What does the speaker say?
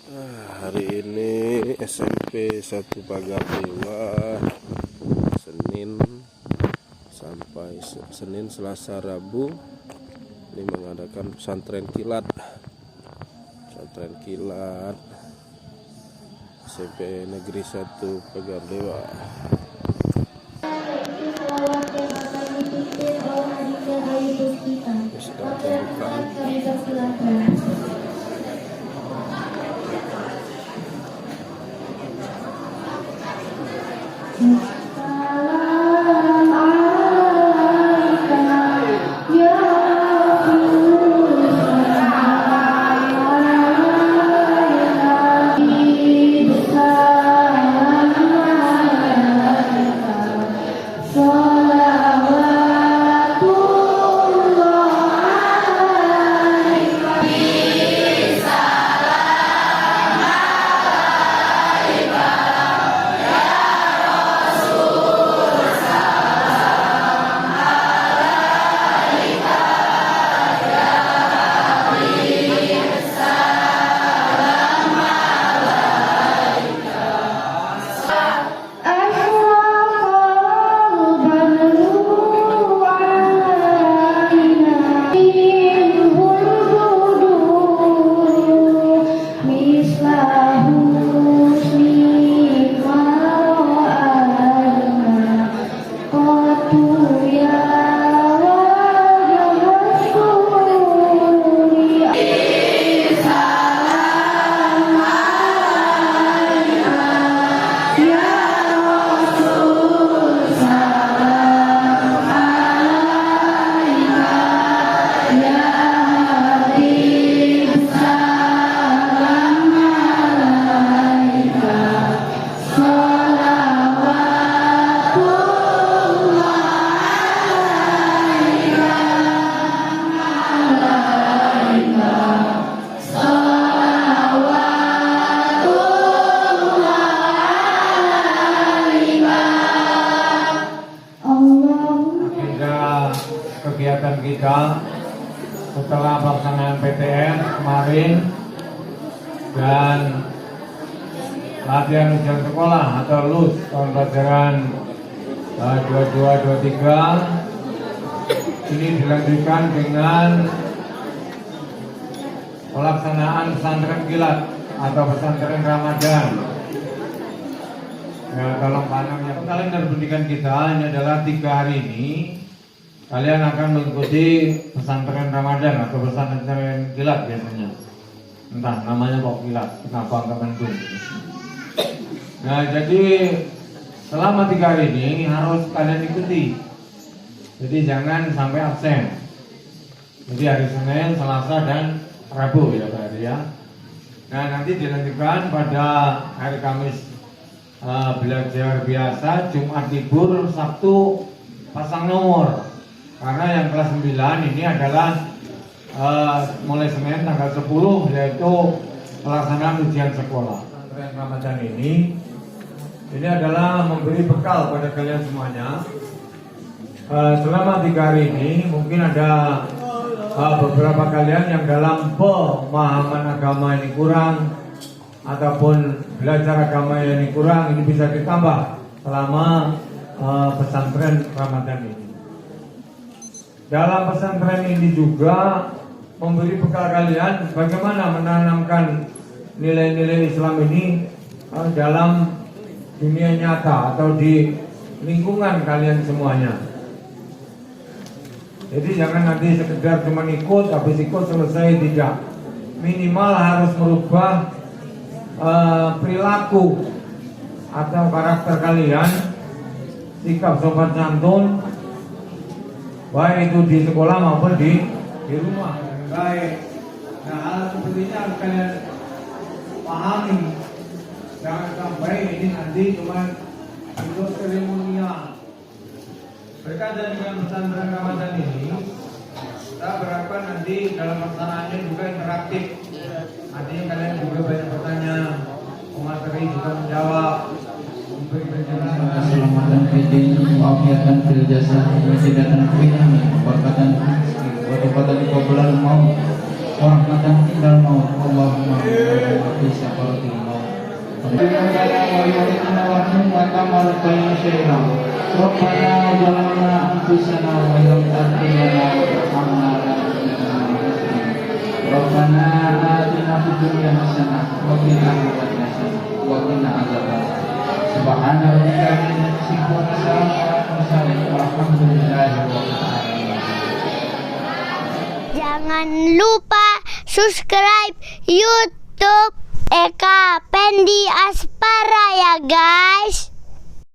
Hari ini SMP 1 Pagar Dewa, Senin, Selasa, Rabu ini mengadakan pesantren kilat SMP Negeri 1 Pagar Dewa. Sedang pembukaan. Kegiatan kita setelah pelaksanaan PTN kemarin dan latihan ujian sekolah atau LUS tahun pelajaran 22-23 ini dilanjutkan dengan pelaksanaan pesantren kilat atau pesantren Ramadan. Ya, kalau panangnya kalender pendidikan kita ini adalah 3 hari ini. Kalian akan mengikuti pesantren Ramadan atau pesantren kilat biasanya. Entah namanya kok kilat, kenapa enggak mendung. Nah, jadi selama 3 hari ini harus kalian ikuti. Jadi jangan sampai absen. Jadi hari Senin, Selasa, dan Rabu ya Pak Adi ya. Nah, nanti dilanjutkan pada hari Kamis belajar biasa, Jumat libur, Sabtu pasang nomor. Karena yang kelas 9 ini adalah mulai Senin tanggal 10 yaitu pelaksanaan ujian sekolah. Pesantren Ramadan ini adalah memberi bekal pada kalian semuanya. Selama 3 hari ini mungkin ada beberapa kalian yang dalam pemahaman agama ini kurang ataupun belajar agama ini kurang, ini bisa ditambah selama pesantren Ramadan ini. Dalam pesantren ini juga memberi bekal kalian bagaimana menanamkan nilai-nilai Islam ini dalam dunia nyata atau di lingkungan kalian semuanya. Jadi jangan nanti sekedar cuma ikut, habis ikut selesai, tidak. Minimal harus merubah perilaku atau karakter kalian, sikap sopan santun, baik itu di sekolah maupun di rumah. Baik. Nah, hal seperti ini harus kalian pahami. Jangan sampai ini nanti cuma ikut seremonial. Berkaitan dengan pesantren Ramadan ini, kita berharapkan nanti dalam pelaksanaannya juga interaktif. Artinya kalian juga banyak bertanya, pemateri juga menjawab. Keselamatan fitin, wafiatan fil jasad, wasidatan fil ilmi, wabarakatan wa taqabbal maut, wa rahmatan indal maut. Allahumma ويعطنا وحنا كما ربنا شيئا ربنا ظلمنا أنفسنا وإن لم تغفر لنا وترحمنا لنكونن ربنا آتنا في الدنيا حسنة وفي الآخرة حسنة وقنا عذاب النار سبحان ربك رب العزة وسلام على المرسلين والحمد لله رب العالمين. Jangan lupa subscribe YouTube Eka Pendi Aspara ya guys.